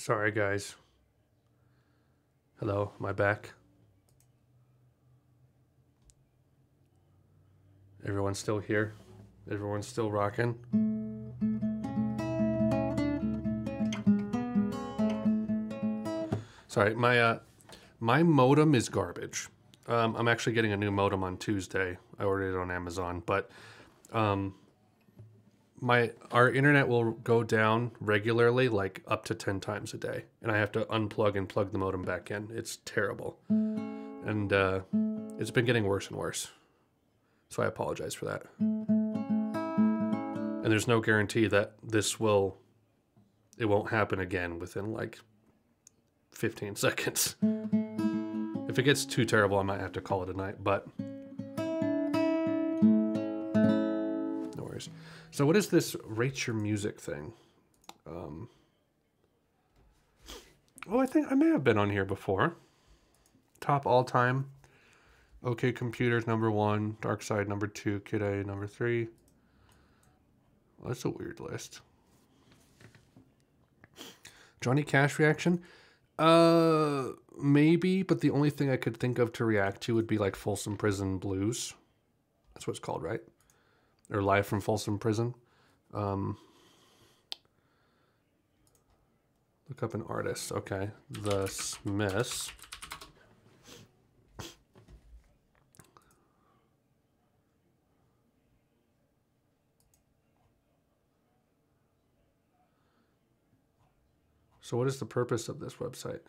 Sorry, guys. Hello, am I back? Everyone's still here? Everyone's still rocking? Sorry, my modem is garbage. I'm actually getting a new modem on Tuesday. I ordered it on Amazon, but our internet will go down regularly, like up to 10 times a day, and I have to unplug and plug the modem back in. It's terrible, and it's been getting worse and worse. So I apologize for that. And there's no guarantee that it won't happen again within like 15 seconds. If it gets too terrible, I might have to call it a night, but no worries. So what is this rate your music thing? I think I may have been on here before. Top all time. OK Computers #1, Dark Side #2, Kid A #3. Well, that's a weird list. Johnny Cash reaction? Maybe, but the only thing I could think of to react to would be like Folsom Prison Blues. That's what it's called, right? Or Live from Folsom Prison. Look up an artist. Okay. The Smiths. So what is the purpose of this website?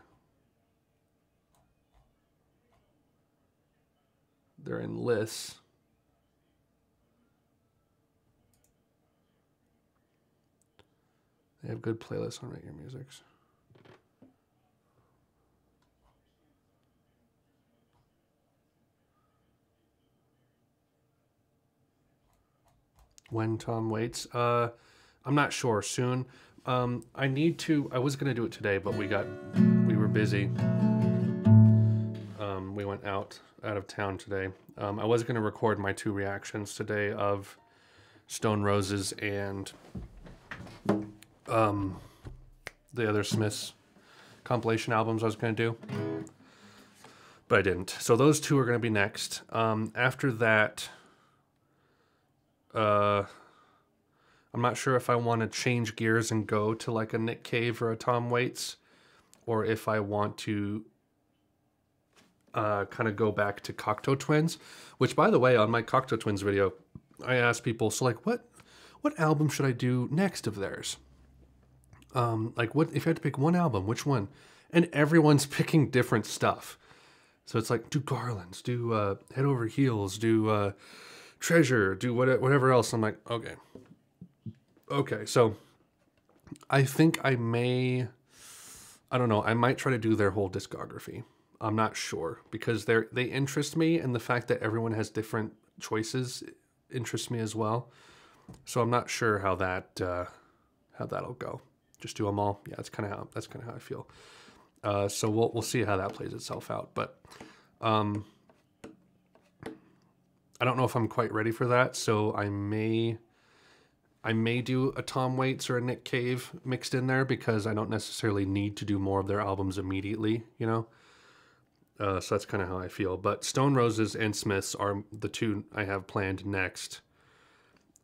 They're in lists. They have good playlists on Rate Your Musics. When Tom waits? I'm not sure. Soon. I was gonna do it today, but we were busy. We went out of town today. I was gonna record my 2 reactions today of Stone Roses and the other Smiths compilation albums I was gonna do, but I didn't. So those 2 are gonna be next. After that, I'm not sure if I want to change gears and go to like a Nick Cave or a Tom Waits, or if I want to kind of go back to Cocteau Twins, which, by the way, on my Cocteau Twins video, I asked people, so like, what album should I do next of theirs? Like, what if you had to pick one album, which one? And everyone's picking different stuff. So it's like, do Garlands, do Head Over Heels, do Treasure, do whatever else. I'm like, okay, so I think I don't know, I might try to do their whole discography. I'm not sure, because they interest me, and the fact that everyone has different choices interests me as well. So I'm not sure how that'll go. Just do them all. Yeah, that's kind of how I feel. So we'll see how that plays itself out. But I don't know if I'm quite ready for that. So I may do a Tom Waits or a Nick Cave mixed in there, because I don't necessarily need to do more of their albums immediately, you know? So that's kind of how I feel. But Stone Roses and Smiths are the 2 I have planned next.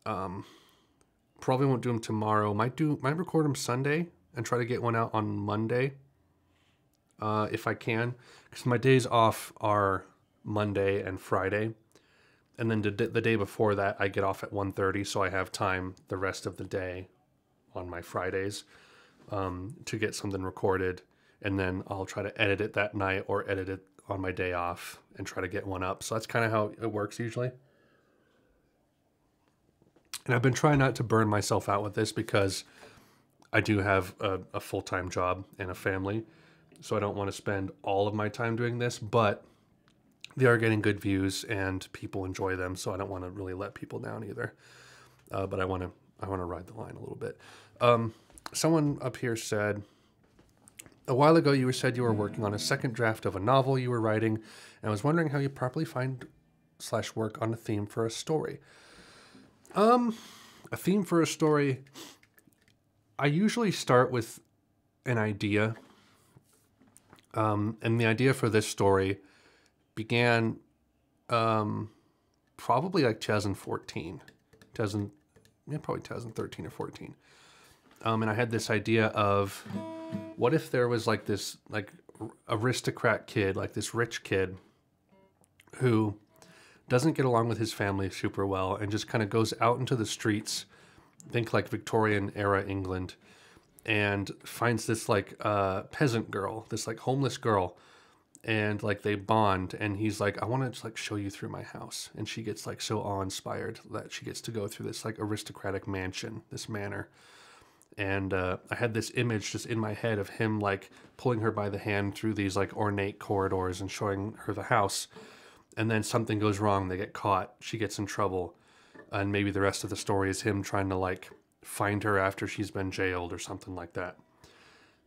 Probably won't do them tomorrow. Might record them Sunday and try to get one out on Monday, if I can, because my days off are Monday and Friday. And then the day before that, I get off at 1:30, so I have time the rest of the day on my Fridays to get something recorded. And then I'll try to edit it that night or edit it on my day off and try to get one up. So that's kind of how it works usually. And I've been trying not to burn myself out with this, because I do have a full-time job and a family. So I don't want to spend all of my time doing this, but they are getting good views and people enjoy them, so I don't want to really let people down either. But I want to ride the line a little bit. Someone up here said, a while ago you said you were working on a second draft of a novel you were writing, and I was wondering how you properly find / work on a theme for a story. A theme for a story, I usually start with an idea. And the idea for this story began probably like 2014, probably 2013 or 14. And I had this idea of, what if there was like this like aristocrat kid, like this rich kid who doesn't get along with his family super well and just kind of goes out into the streets, think like Victorian era England, and finds this like peasant girl, this like homeless girl, and like they bond, and he's like, I want to just like show you through my house, and she gets like so awe-inspired that she gets to go through this like aristocratic mansion, this manor. And I had this image just in my head of him like pulling her by the hand through these like ornate corridors and showing her the house. And then something goes wrong, they get caught, she gets in trouble, and maybe the rest of the story is him trying to like find her after she's been jailed or something like that.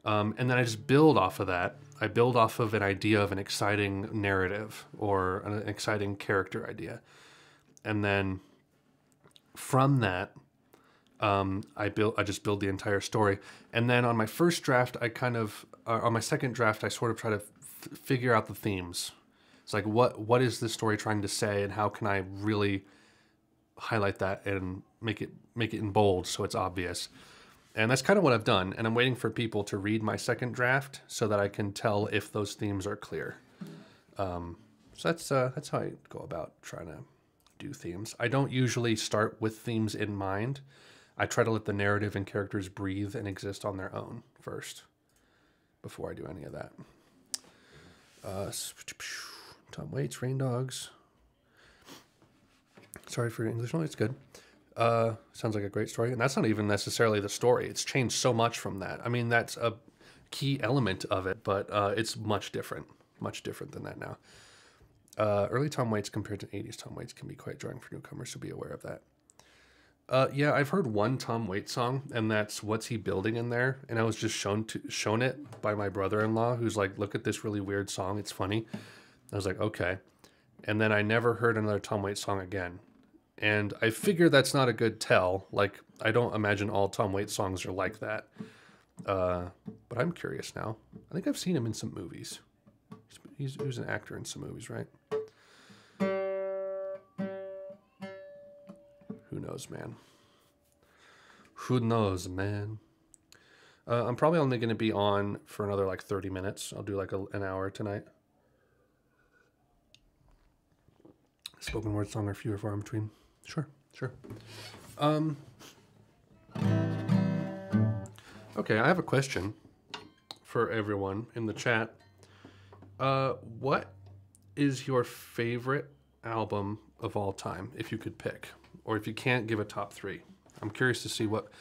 And then I just build off of that. I build off of an idea of an exciting narrative or an exciting character idea. And then from that, I just build the entire story. And then on my first draft, on my second draft, I sort of try to figure out the themes. It's like, what is this story trying to say, and how can I really highlight that and make it in bold so it's obvious. And that's kind of what I've done. And I'm waiting for people to read my second draft so that I can tell if those themes are clear. So that's how I go about trying to do themes. I don't usually start with themes in mind. I try to let the narrative and characters breathe and exist on their own first before I do any of that. Tom Waits, Rain Dogs. Sorry for your English. No, it's good. Sounds like a great story. And that's not even necessarily the story. It's changed so much from that. I mean, that's a key element of it, but it's much different than that now. Early Tom Waits compared to 80s Tom Waits can be quite jarring for newcomers, so be aware of that. Yeah, I've heard one Tom Waits song, and that's What's He Building in There? And I was just shown it by my brother-in-law, who's like, look at this really weird song. It's funny. I was like, okay. And then I never heard another Tom Waits song again. And I figure that's not a good tell. Like, I don't imagine all Tom Waits songs are like that. But I'm curious now. I think I've seen him in some movies. He was an actor in some movies, right? Who knows, man? Who knows, man? I'm probably only going to be on for another like 30 minutes. I'll do like an hour tonight. Spoken word song or few or far in between. Sure. Okay, I have a question for everyone in the chat. What is your favorite album of all time, if you could pick? Or if you can't, give a top 3. I'm curious to see what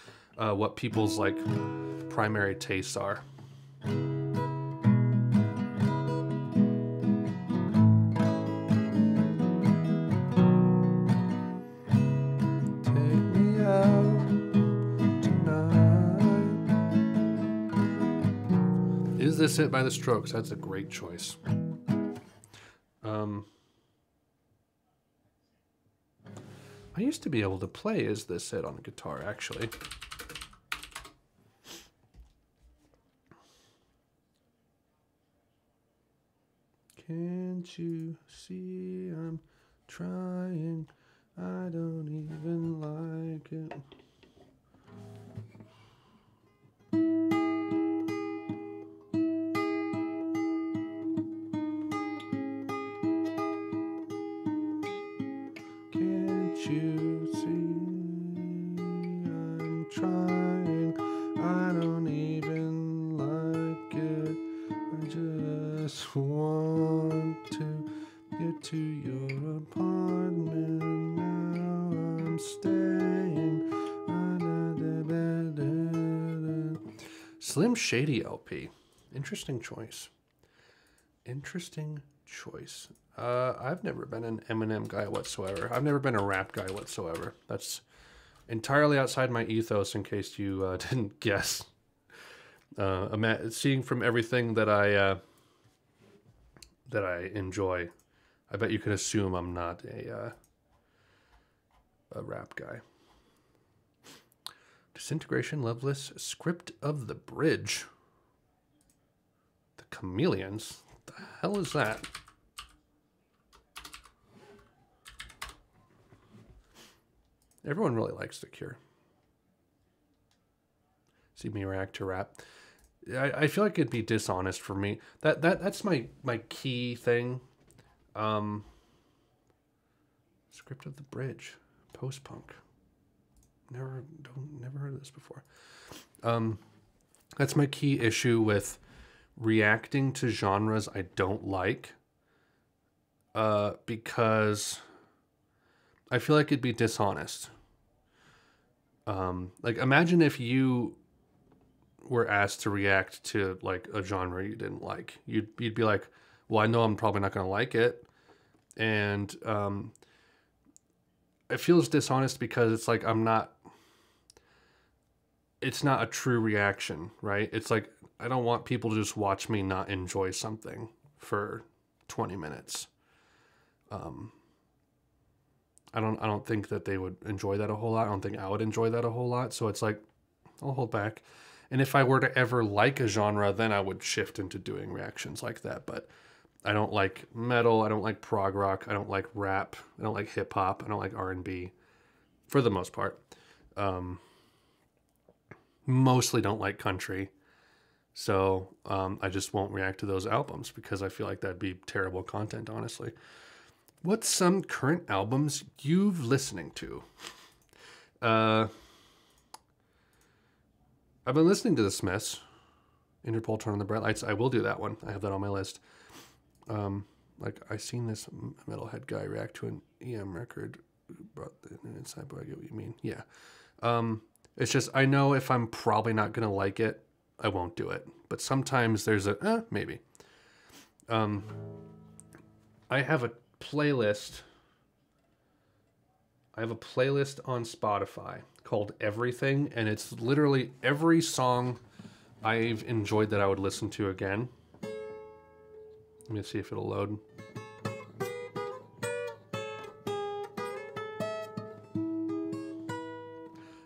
people's like primary tastes are. Is This It by The Strokes? That's a great choice. I used to be able to play Is This It on a guitar, actually. Can't you see I'm trying? I don't even like it. You see, I'm trying. I don't even like it. I just want to get to your apartment. Now I'm staying. Slim Shady LP. Interesting choice. I've never been an Eminem guy whatsoever. I've never been a rap guy whatsoever. That's entirely outside my ethos, in case you didn't guess. Seeing from everything that I enjoy, I bet you can assume I'm not a rap guy. Disintegration, Loveless, Script of the Bridge. Chameleons? The hell is that? Everyone really likes The Cure. See me react to rap. I feel like it'd be dishonest for me. That's my key thing. Script of the Bridge, post-punk. Never heard of this before. That's my key issue with reacting to genres I don't like. Because I feel like it'd be dishonest. Like imagine if you were asked to react to like a genre you didn't like. You'd be like, well, I know I'm probably not going to like it. And it feels dishonest because it's like it's not a true reaction, right? It's like I don't want people to just watch me not enjoy something for 20 minutes. I don't think that they would enjoy that a whole lot. I don't think I would enjoy that a whole lot. So it's like I'll hold back. And if I were to ever like a genre, then I would shift into doing reactions like that. But I don't like metal. I don't like prog rock. I don't like rap. I don't like hip hop. I don't like R&B for the most part. Mostly don't like country. So I just won't react to those albums because I feel like that'd be terrible content, honestly. What's some current albums you've listening to? I've been listening to The Smiths, Interpol, Turn on the Bright Lights. I will do that one. I have that on my list. Like I seen this metalhead guy react to an EM record. Brought the inside, but I get what you mean. Yeah. It's just I know if I'm probably not gonna like it, I won't do it. But sometimes there's a maybe. I have a playlist. I have a playlist on Spotify called Everything, and it's literally every song I've enjoyed that I would listen to again. Let me see if it'll load.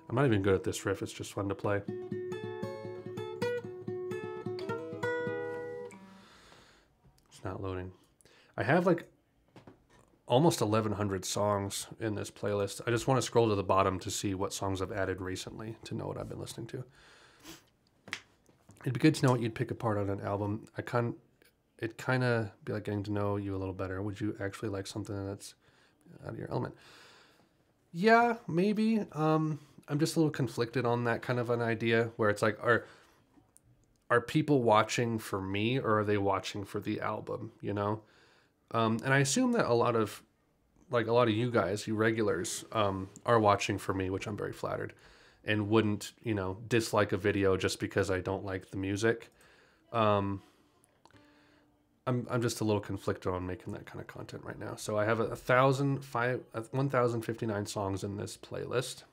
I'm not even good at this riff, it's just fun to play. It's not loading. I have like almost 1,100 songs in this playlist. I just want to scroll to the bottom to see what songs I've added recently to know what I've been listening to. It'd be good to know what you'd pick apart on an album. It kind of be like getting to know you a little better. Would you actually like something that's out of your element? Yeah, maybe. I'm just a little conflicted on that kind of an idea where it's like, are people watching for me or are they watching for the album, you know? And I assume that a lot of you guys, you regulars, are watching for me, which I'm very flattered, and wouldn't, dislike a video just because I don't like the music. I'm just a little conflicted on making that kind of content right now. So I have 1,059 songs in this playlist,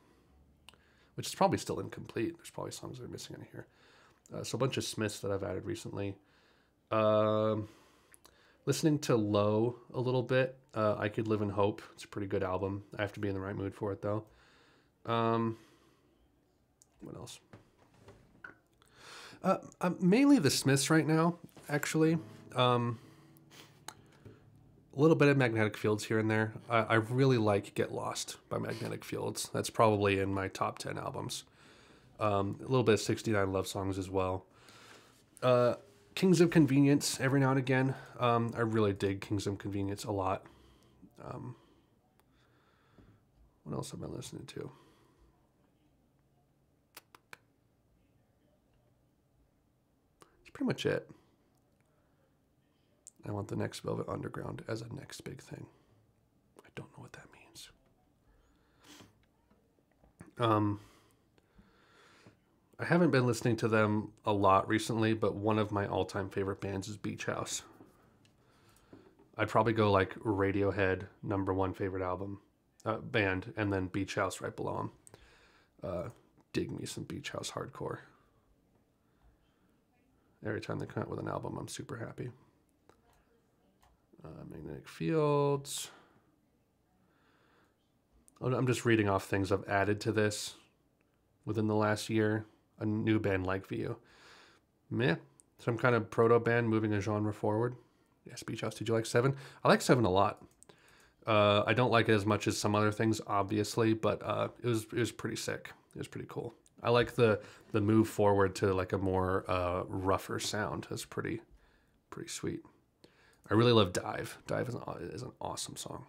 which is probably still incomplete. There's probably songs that are missing in here. So a bunch of Smiths that I've added recently. Listening to Low a little bit. I Could Live in Hope. It's a pretty good album. I have to be in the right mood for it, though. What else? Mainly the Smiths right now, actually. A little bit of Magnetic Fields here and there. I really like Get Lost by Magnetic Fields. That's probably in my top 10 albums. A little bit of 69 Love Songs as well. Kings of Convenience every now and again. I really dig Kings of Convenience a lot. What else have I been listening to? That's pretty much it. I want the next Velvet Underground as a next big thing. I don't know what that means. I haven't been listening to them a lot recently, but one of my all-time favorite bands is Beach House. I'd probably go like Radiohead, #1 favorite album, band, and then Beach House right below them. Dig me some Beach House hardcore. Every time they come out with an album, I'm super happy. Magnetic Fields. I'm just reading off things I've added to this within the last year. A new band like View. Meh. Some kind of proto band moving a genre forward. Yes, Beach House. Did you like Seven? I like Seven a lot. I don't like it as much as some other things, obviously, but it was pretty sick. It was pretty cool. I like the move forward to like a more rougher sound. That's pretty sweet. I really love Dive. Dive is an awesome song.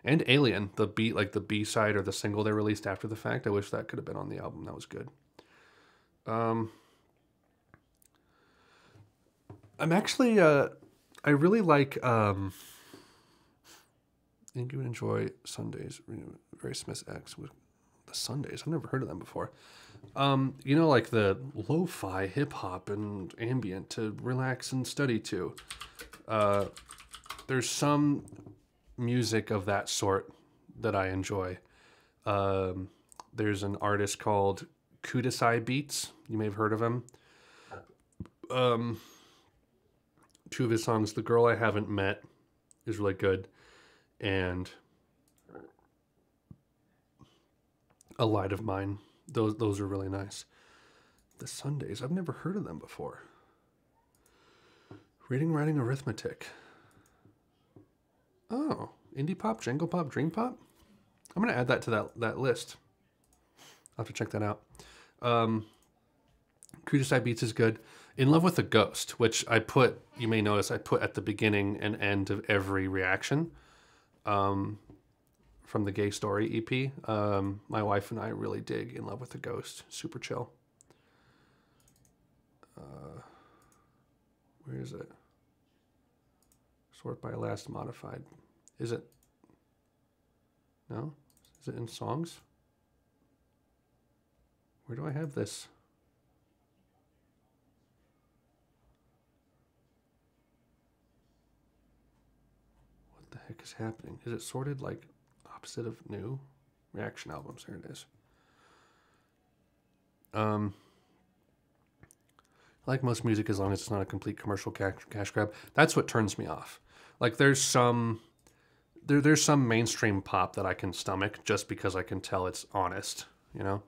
And Alien, the beat, like the B-side or the single they released after the fact. I wish that could have been on the album. That was good. I'm actually, I really like, I think you would enjoy Sundays, Very Smith's X with the Sundays. I've never heard of them before. You know, like the lo-fi hip-hop and ambient to relax and study to. There's some music of that sort that I enjoy. There's an artist called Kudasai Beats. You may have heard of him. Two of his songs, The Girl I Haven't Met, is really good. And A Light of Mine. Those are really nice. The Sundays, I've never heard of them before. Reading, Writing, Arithmetic. Oh, indie pop, jangle pop, dream pop? I'm going to add that to that list. I'll have to check that out. Kudasai Beats is good. In Love with a Ghost, which I put, you may notice, I put at the beginning and end of every reaction from the Gay Story EP. My wife and I really dig In Love with a Ghost. Super chill. Where is it? Sort by last modified. Is it? No? Is it in songs? Where do I have this? What the heck is happening? Is it sorted like opposite of new? Reaction albums. There it is. Like most music, as long as it's not a complete commercial cash grab. That's what turns me off. Like there's some mainstream pop that I can stomach just because I can tell it's honest, you know?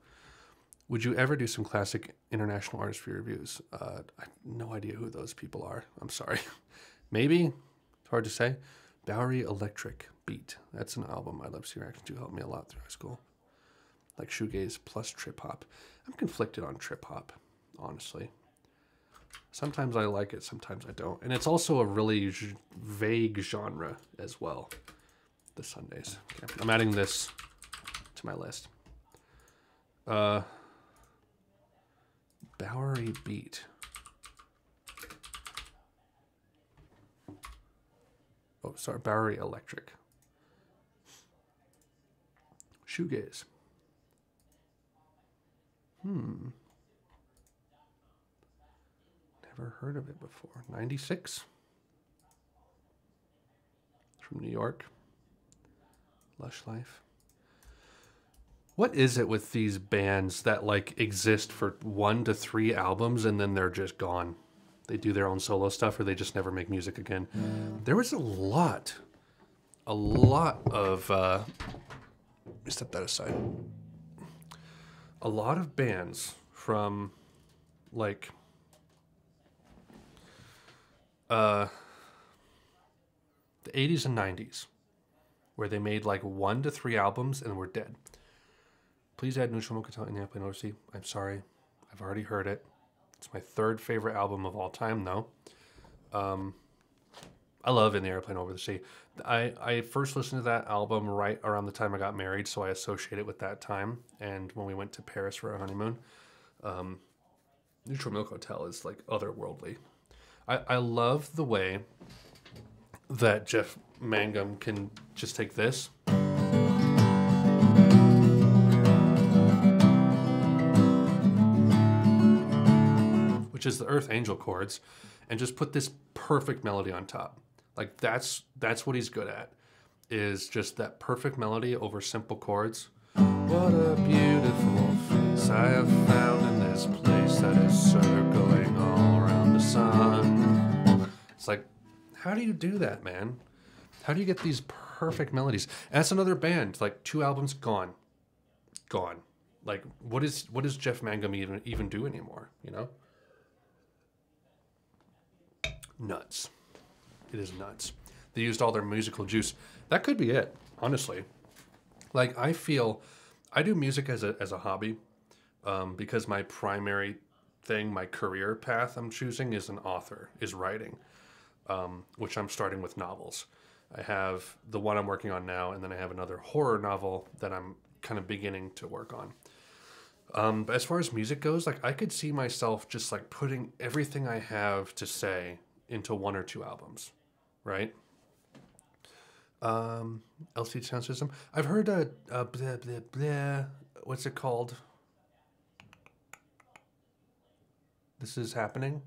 Would you ever do some classic international artists for your reviews? I have no idea who those people are. I'm sorry. Maybe. It's hard to say. Bowery Electric Beat. That's an album I love to see reaction to. Helped me a lot through high school. Like shoegaze plus trip hop. I'm conflicted on trip hop, honestly. Sometimes I like it, sometimes I don't. And it's also a really vague genre as well. The Sundays. Okay, I'm adding this to my list. Bowery Beat. Oh, sorry, Bowery Electric. Shoegaze. Never heard of it before. 96. From New York. Lush Life. What is it with these bands that like exist for 1 to 3 albums and then they're just gone? They do their own solo stuff or they just never make music again. There was a lot of, let me step that aside. A lot of bands from like, the 80s and 90s where they made like 1 to 3 albums and were dead. Please add Neutral Milk in the Airplane Over the Sea. I'm sorry. I've already heard it. It's my 3rd favorite album of all time, though. I love In the Airplane Over the Sea. I first listened to that album right around the time I got married, so I associate it with that time. And when we went to Paris for our honeymoon, Neutral Milk Hotel is like otherworldly. I love the way that Jeff Mangum can just take this which is the Earth Angel chords, and just put this perfect melody on top. Like that's what he's good at, is just that perfect melody over simple chords. What a beautiful face I have found in this place that is circling all around the sun. It's like, how do you do that, man? How do you get these perfect melodies? And that's another band, like 2 albums gone. Like what does Jeff Mangum even do anymore, you know? nuts. It is nuts. They used all their musical juice. That could be it, honestly. Like, I feel I do music as a hobby because my primary thing, my career path I'm choosing is an author, is writing, which I'm starting with novels. I have the one I'm working on now, and then I have another horror novel that I'm kind of beginning to work on. But as far as music goes, like I could see myself just like putting everything I have to say into 1 or 2 albums, right? LCD sound system. I've heard blah, blah, blah. What's it called? This Is Happening.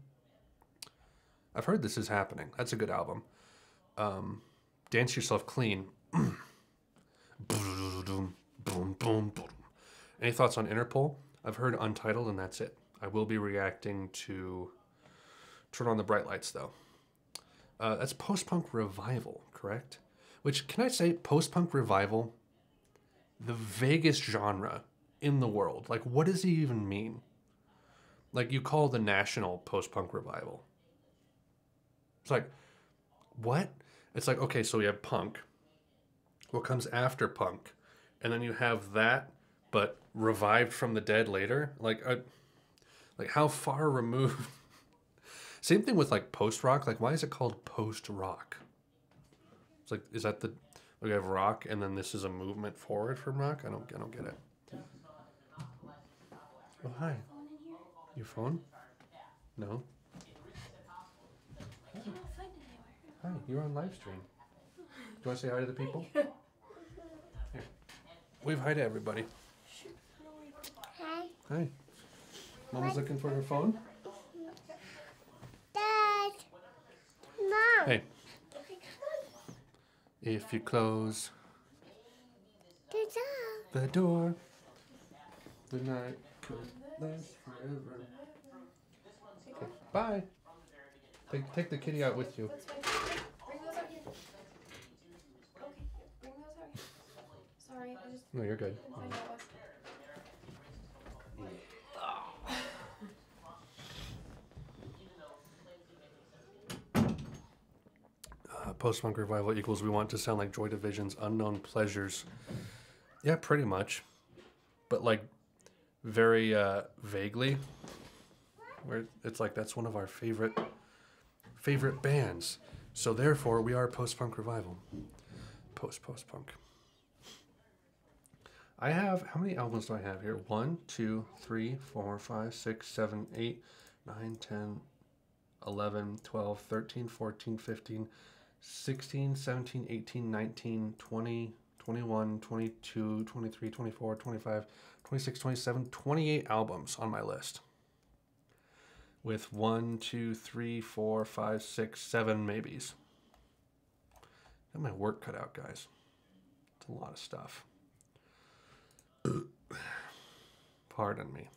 I've heard This Is Happening. That's a good album. Dance Yourself Clean. Any thoughts on Interpol? I've heard Untitled, and that's it. I will be reacting to Turn on the Bright Lights, though. That's post-punk revival, correct? Which, can I say, post-punk revival, the vaguest genre in the world. Like, what does it even mean? Like, you call the National post-punk revival. It's like, what? It's like, okay, so we have punk. What comes after punk? And then you have that, but revived from the dead later? Like how far removed? Same thing with, like, post-rock. Like, why is it called post-rock? It's like, is that we have rock, and then this is a movement forward from rock? I don't get it. Oh, hi. Your phone? No? Hi, you're on live stream. Do you want to say hi to the people? Here. Wave hi to everybody. Hi. Hi. Mama's looking for her phone? Dad. Mom. Hey. If you close the door, the night could last forever. Okay, bye. Take the kitty out with you. That's fine. Bring those out here. Okay, bring those out here. Sorry, I just No, you're good. couldn't find out what. Post-punk revival equals we want to sound like Joy Division's Unknown Pleasures. Yeah, pretty much. But, like, very vaguely. Where it's like, that's one of our favorite bands. So therefore, we are post-punk revival. Post-punk. I have, how many albums do I have here? 1, 2, 3, 4, 5, 6, 7, 8, 9, 10, 11, 12, 13, 14, 15, 16, 17, 18, 19, 20, 21, 22, 23, 24, 25, 26, 27, 28 albums on my list. With 1, 2, 3, 4, 5, 6, 7 maybes. Got my work cut out, guys. It's a lot of stuff. Pardon me.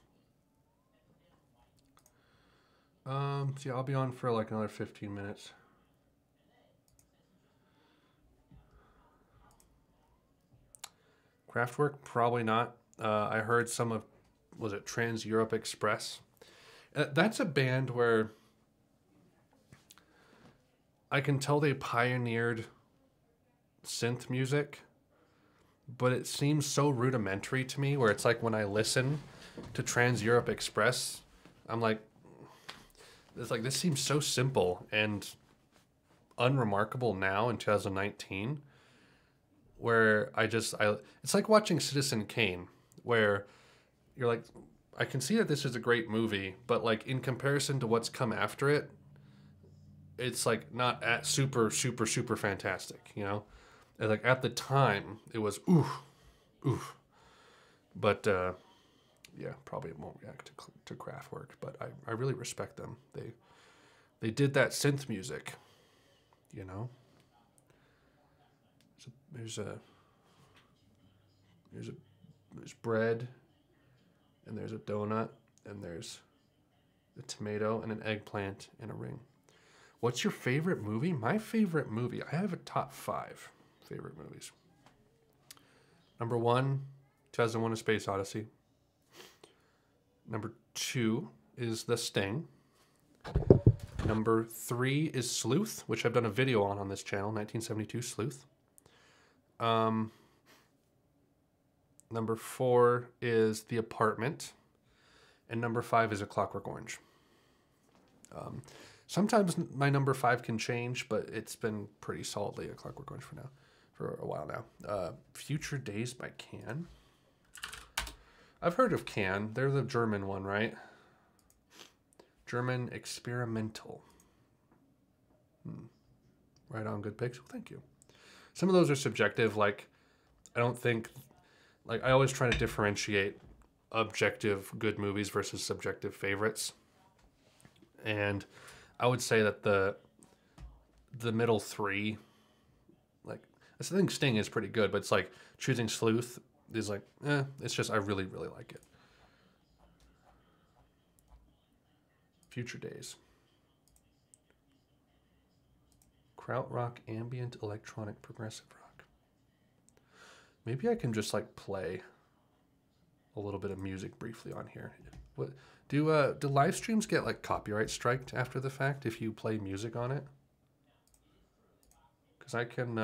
See, I'll be on for like another 15 minutes. Kraftwerk, probably not. I heard some of, was it Trans Europe Express? That's a band where I can tell they pioneered synth music, but it seems so rudimentary to me, where it's like when I listen to Trans Europe Express, I'm like, it's like, this seems so simple and unremarkable now in 2019, where it's like watching Citizen Kane, where you're like, I can see that this is a great movie, but like in comparison to what's come after it, it's like not at super fantastic, you know? And like at the time, it was oof. But yeah, probably won't react to Kraftwerk, but I really respect them. They did that synth music, you know? There's bread, and there's a donut, and there's a tomato and an eggplant and a ring. What's your favorite movie? My favorite movie, I have a top 5 favorite movies. Number 1, 2001: A Space Odyssey. Number 2 is The Sting. Number 3 is Sleuth, which I've done a video on this channel, 1972 Sleuth. Number 4 is The Apartment. And number 5 is A Clockwork Orange. Sometimes my number 5 can change, but it's been pretty solidly A Clockwork Orange for a while now. Future Days by Can. I've heard of Can. They're the German one, right? German experimental. Right on, good picks. Well, thank you. Some of those are subjective. Like, I don't think, like, I always try to differentiate objective good movies versus subjective favorites. And I would say that the middle 3, like, I think Sting is pretty good, but it's like choosing Sleuth is like, it's just, I really, really like it. Future Days. Krautrock, ambient, electronic, progressive rock. Maybe I can just like play a little bit of music briefly on here. What do live streams get like copyright striked after the fact if you play music on it? Because I can.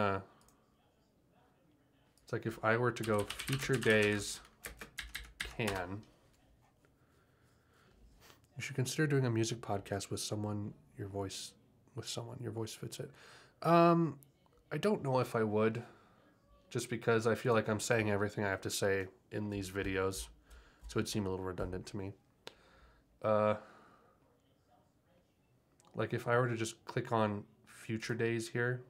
It's like if I were to go Future Days, Can. You should consider doing a music podcast with someone your voice fits it. I don't know if I would, just because I feel like I'm saying everything I have to say in these videos, so it'd seem a little redundant to me. Like if I were to just click on Future Days here,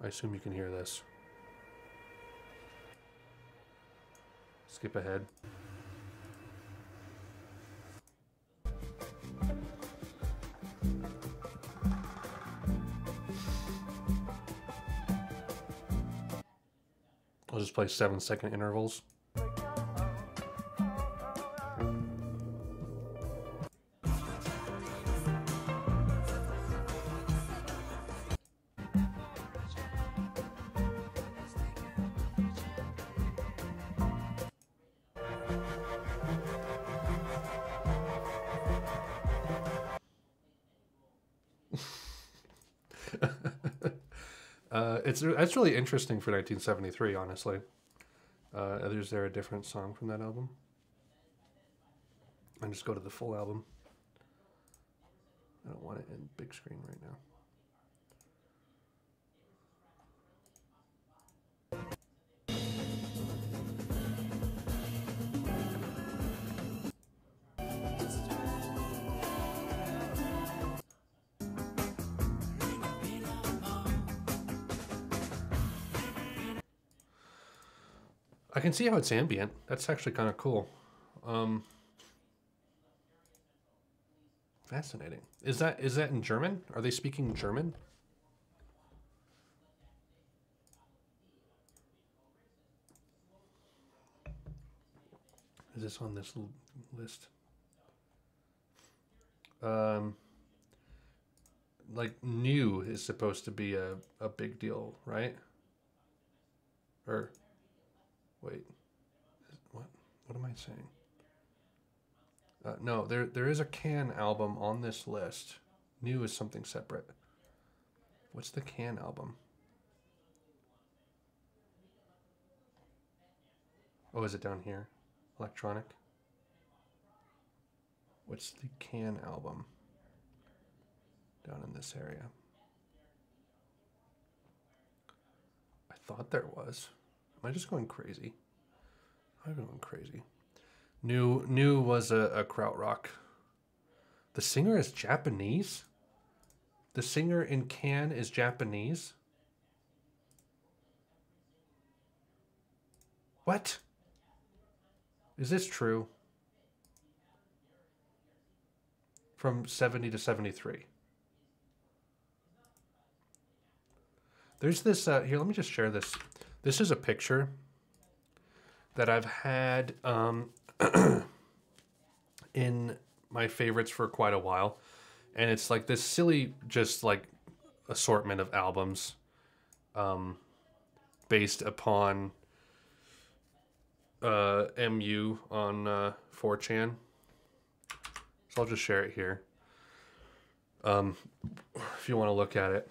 I assume you can hear this. Skip ahead. I'll just play 7-second intervals. It's really interesting for 1973, honestly. Is there a different song from that album? And just go to the full album. I don't want it in big screen right now. I can see how it's ambient. That's actually kind of cool. Fascinating. Is that in German? Are they speaking German? Is this on this list? Like new is supposed to be a big deal, right? Or wait, what am I saying? No, there is a Can album on this list. New is something separate. What's the Can album? Oh, is it down here? Electronic? What's the Can album? Down in this area. I thought there was. Am I just going crazy? I'm going crazy. New was a krautrock. The singer is Japanese? The singer in Can is Japanese? What? Is this true? From 70 to 73. There's this, here, let me just share this. This is a picture that I've had in my favorites for quite a while. And it's like this silly, just like assortment of albums based upon MU on 4chan. So I'll just share it here. If you want to look at it.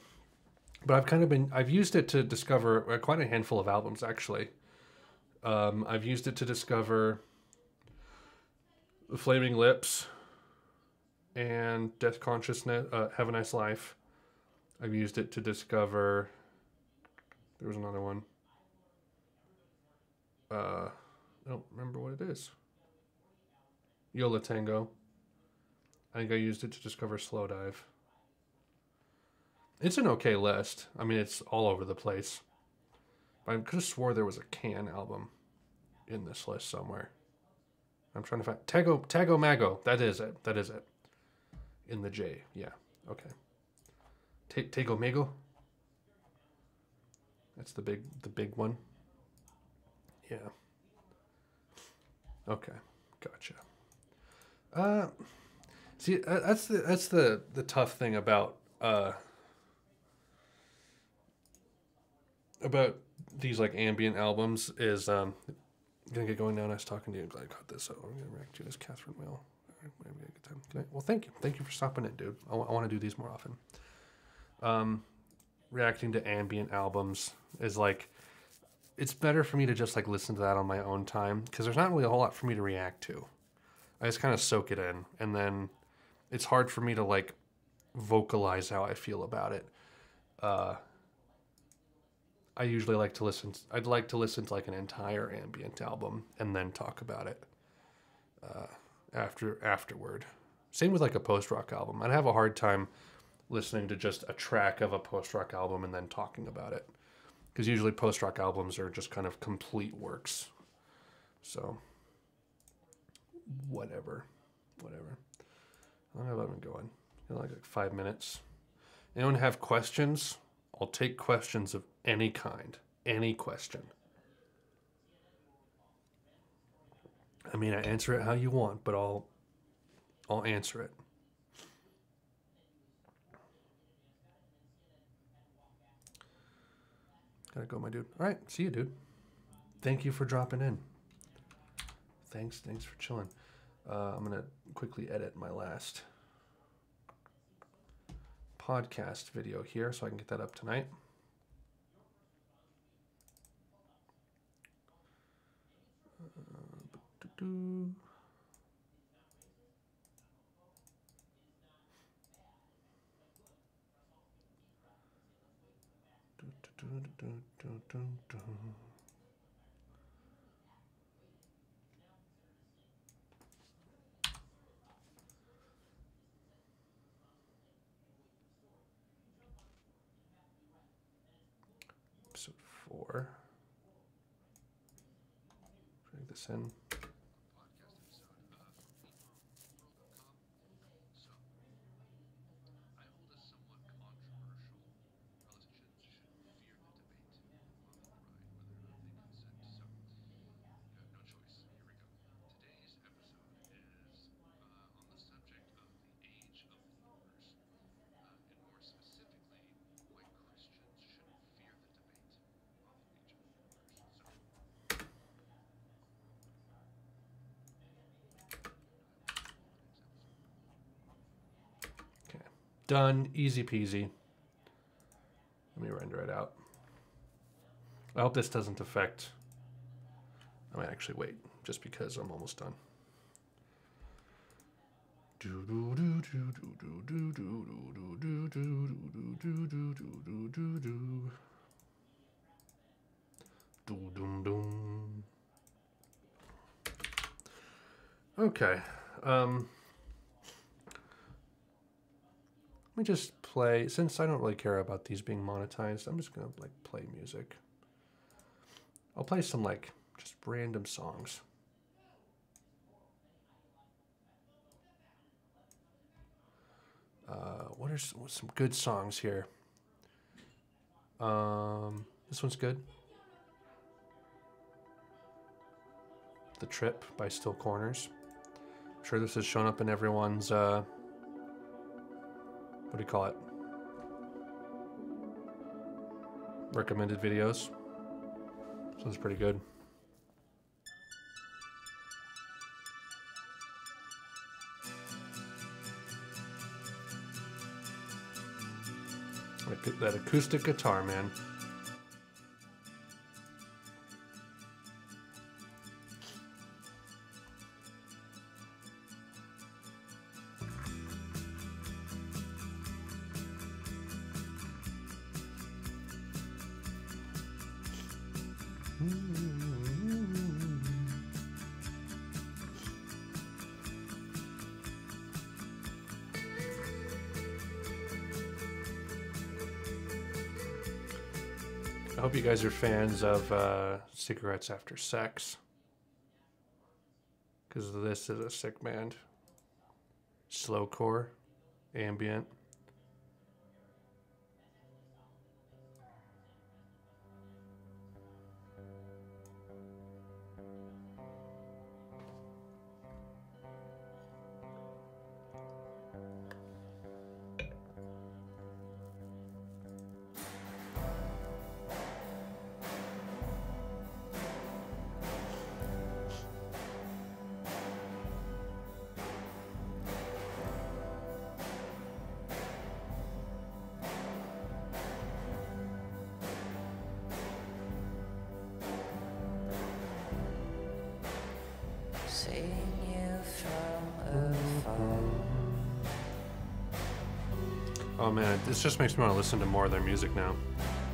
But I've used it to discover quite a handful of albums, actually. I've used it to discover Flaming Lips and Death Consciousness, Have a Nice Life. I've used it to discover, there was another one. I don't remember what it is. Yola Tango. I think I used it to discover Slow Dive. It's an okay list. I mean, it's all over the place. But I could have swore there was a Can album in this list somewhere. I'm trying to find Tago Mago. That is it. That is it. In the J. Yeah. Okay. Tago Mago. That's the big one. Yeah. Okay. Gotcha. See, that's the tough thing about these like ambient albums is gonna get going now. Nice talking to you. Glad I caught this. So I'm gonna react to this Catherine Whale. Maybe a good time. Good night. Well, thank you for stopping in, dude. I want to do these more often. Reacting to ambient albums is like, it's better for me to just like listen to that on my own time because there's not really a whole lot for me to react to. I just kind of soak it in, and then it's hard for me to like vocalize how I feel about it. I usually like to listen. I'd like to listen to like an entire ambient album and then talk about it afterward. Same with like a post-rock album. I'd have a hard time listening to just a track of a post-rock album and then talking about it, because usually post-rock albums are just kind of complete works. So whatever. How long have I been going? Like 5 minutes. Anyone have questions? I'll take questions of any kind. Any question. I mean, I answer it how you want, but I'll answer it. Gotta go, my dude. All right, see you, dude. Thank you for dropping in. Thanks for chilling. I'm gonna quickly edit my last podcast video here so I can get that up tonight. Episode 4. Drag this in. Done. Easy peasy. Let me render it out. I hope this doesn't affect... I might actually wait, just because I'm almost done. Okay. Let me just play, since I don't really care about these being monetized, I'm just gonna like play music. I'll play some like just random songs. What are some good songs here? This one's good. The Trip by Still Corners. I'm sure this has shown up in everyone's what do you call it? Recommended videos. This one's pretty good. That acoustic guitar, man. I hope you guys are fans of Cigarettes After Sex, because this is a sick band. Slowcore, ambient. Oh man, this just makes me want to listen to more of their music now.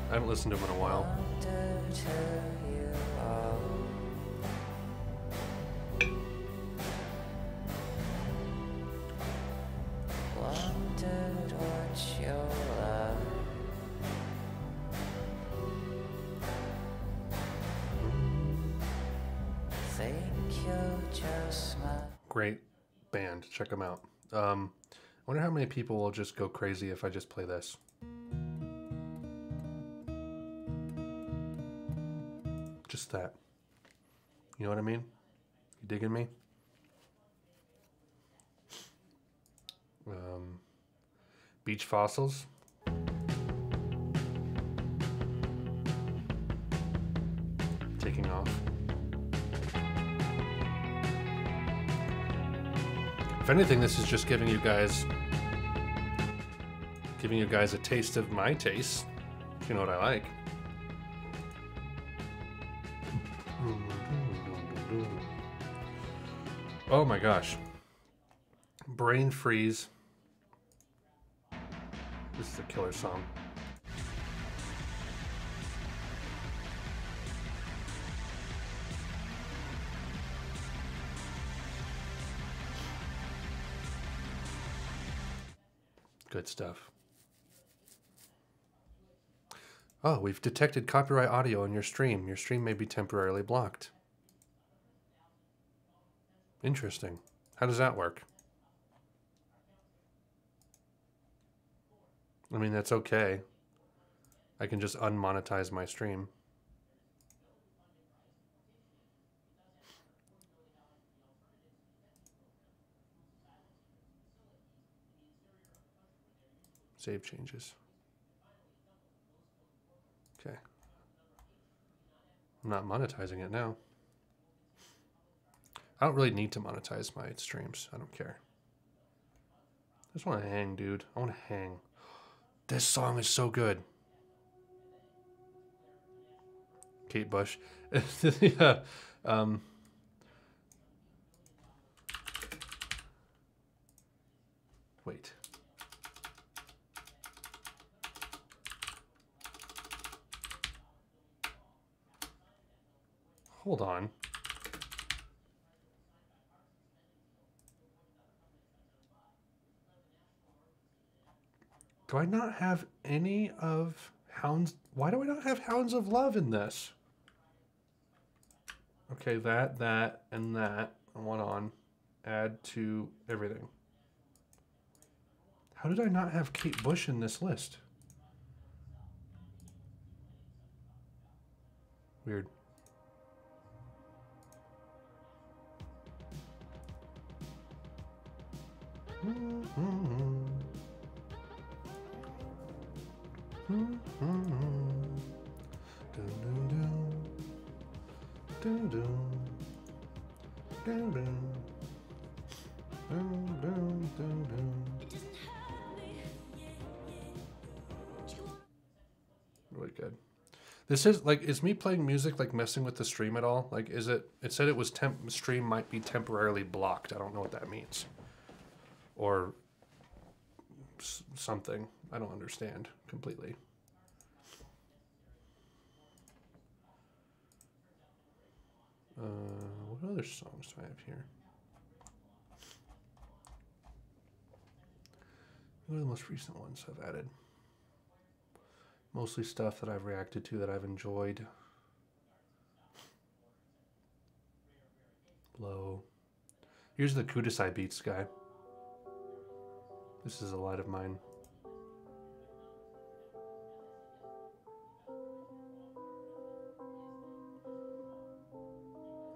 I haven't listened to them in a while. Great band, check them out. I wonder how many people will just go crazy if I just play this. Just that. You know what I mean? You digging me? Beach Fossils. Taking off. If anything, this is just giving you guys a taste of my taste. If you know what I like. Oh my gosh. Brain Freeze. This is a killer song. Good stuff. Oh, we've detected copyright audio in your stream. Your stream may be temporarily blocked. Interesting. How does that work? I mean, that's okay. I can just unmonetize my stream. Save changes. Okay. I'm not monetizing it now. I don't really need to monetize my streams. I don't care. I just want to hang, dude. I want to hang. This song is so good. Kate Bush. Yeah. Wait. Hold on. Do I not have any of Hounds? Why do I not have Hounds of Love in this? Okay, that, and that. I want on. Add to everything. How did I not have Kate Bush in this list? Weird. This is like, is me playing music like messing with the stream at all? Like, is it? It said it was stream might be temporarily blocked. I don't know what that means, or something. I don't understand completely. What other songs do I have here? What are the most recent ones I've added? Mostly stuff that I've reacted to that I've enjoyed. Low. Here's the Kudasai Beats guy. This is a light of mine.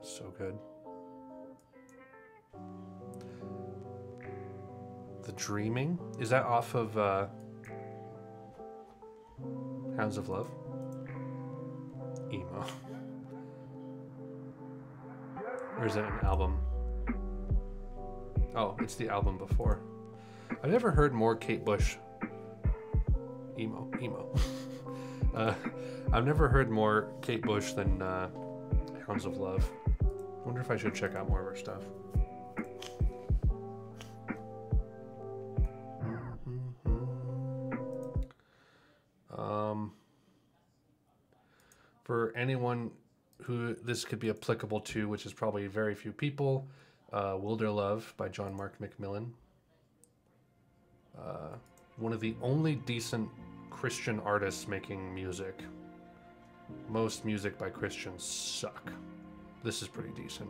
So good. The Dreaming? Is that off of Hounds of Love? Emo. Or is it an album? Oh, it's the album before. I've never heard more Kate Bush. Emo. I've never heard more Kate Bush than Hounds of Love. I wonder if I should check out more of her stuff. For anyone who this could be applicable to, which is probably very few people, Wilder Love by John Mark McMillan. One of the only decent Christian artists making music. Most music by Christians suck. This is pretty decent.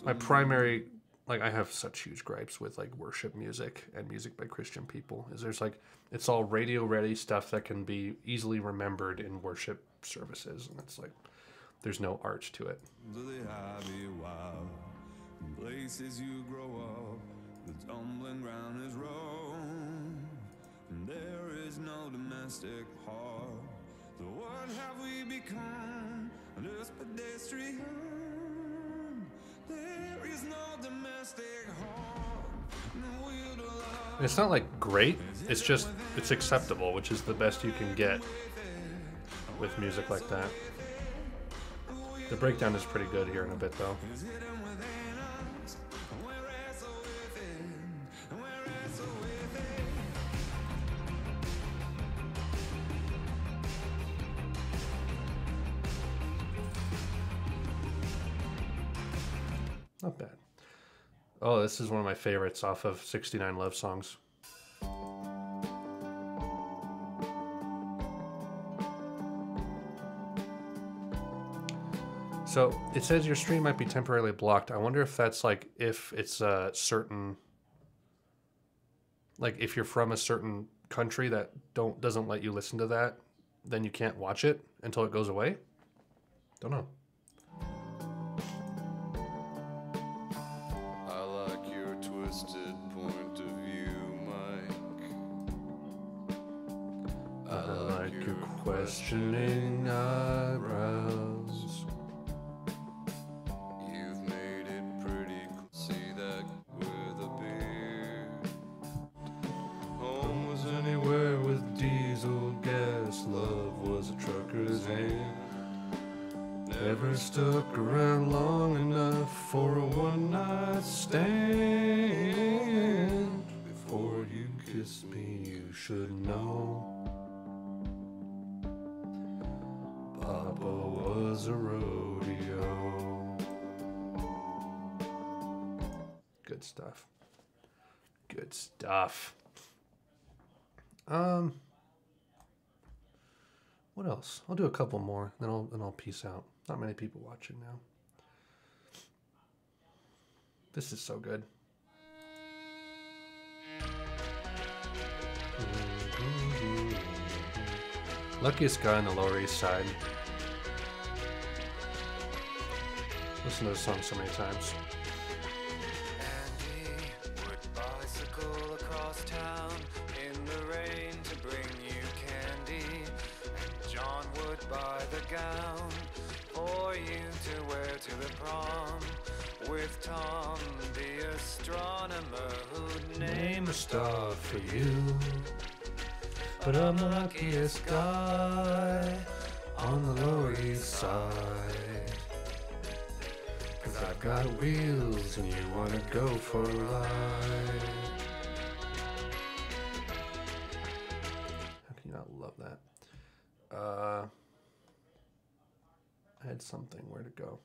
My primary, like, I have such huge gripes with like worship music and music by Christian people, is there's like, it's all radio ready stuff that can be easily remembered in worship services, and it's like there's no art to it. Places you grow up, the tumbling ground is Rome, and there is no domestic heart. So what have we become? Just pedestrian. There is no domestic heart. It's not like great, it's just, it's acceptable, which is the best you can get with music like that. The breakdown is pretty good here in a bit though. Not bad. Oh, this is one of my favorites off of 69 Love Songs. So it says your stream might be temporarily blocked. I wonder if that's like, if it's a certain, like if you're from a certain country that doesn't let you listen to that, then you can't watch it until it goes away. Don't know. Questioning eyebrows. You've made it pretty clear. See that with a beard. Home was anywhere with diesel gas. Love was a trucker's hand. Never stuck around long enough for a one-night stand. Before you kiss me, you should know. Was a rodeo. Good stuff. Good stuff. What else? I'll do a couple more, then I'll peace out. Not many people watching now. This is so good. Luckiest guy on the Lower East Side. Listen to this song so many times. Andy would bicycle across town in the rain to bring you candy, and John would buy the gown for you to wear to the prom with Tom, the astronomer who'd name a star for you. But I'm the luckiest guy on the Lower East Side, 'cause I've got wheels and you wanna go for a ride. How can you not love that? I had something. Where to go?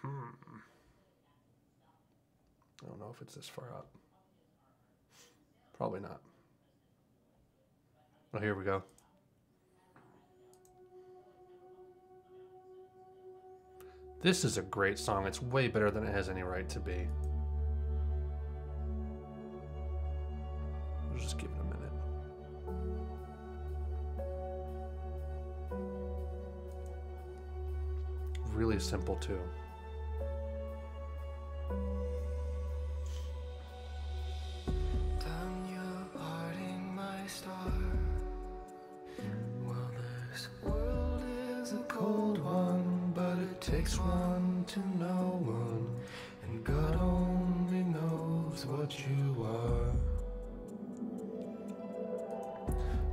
I don't know if it's this far up. Probably not. Oh, here we go. This is a great song. It's way better than it has any right to be. We'll just give it a minute. Really simple too. Down your hearting, my star. Well, this world is a cold one, but it takes one to know one, and God only knows what you are.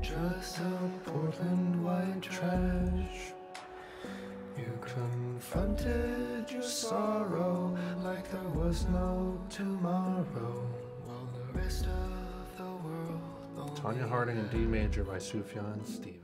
Just some Portland white trash. You confronted your sorrow like there was no tomorrow, while the rest of the world. Tanya Harding in D major by Sufjan Stevens.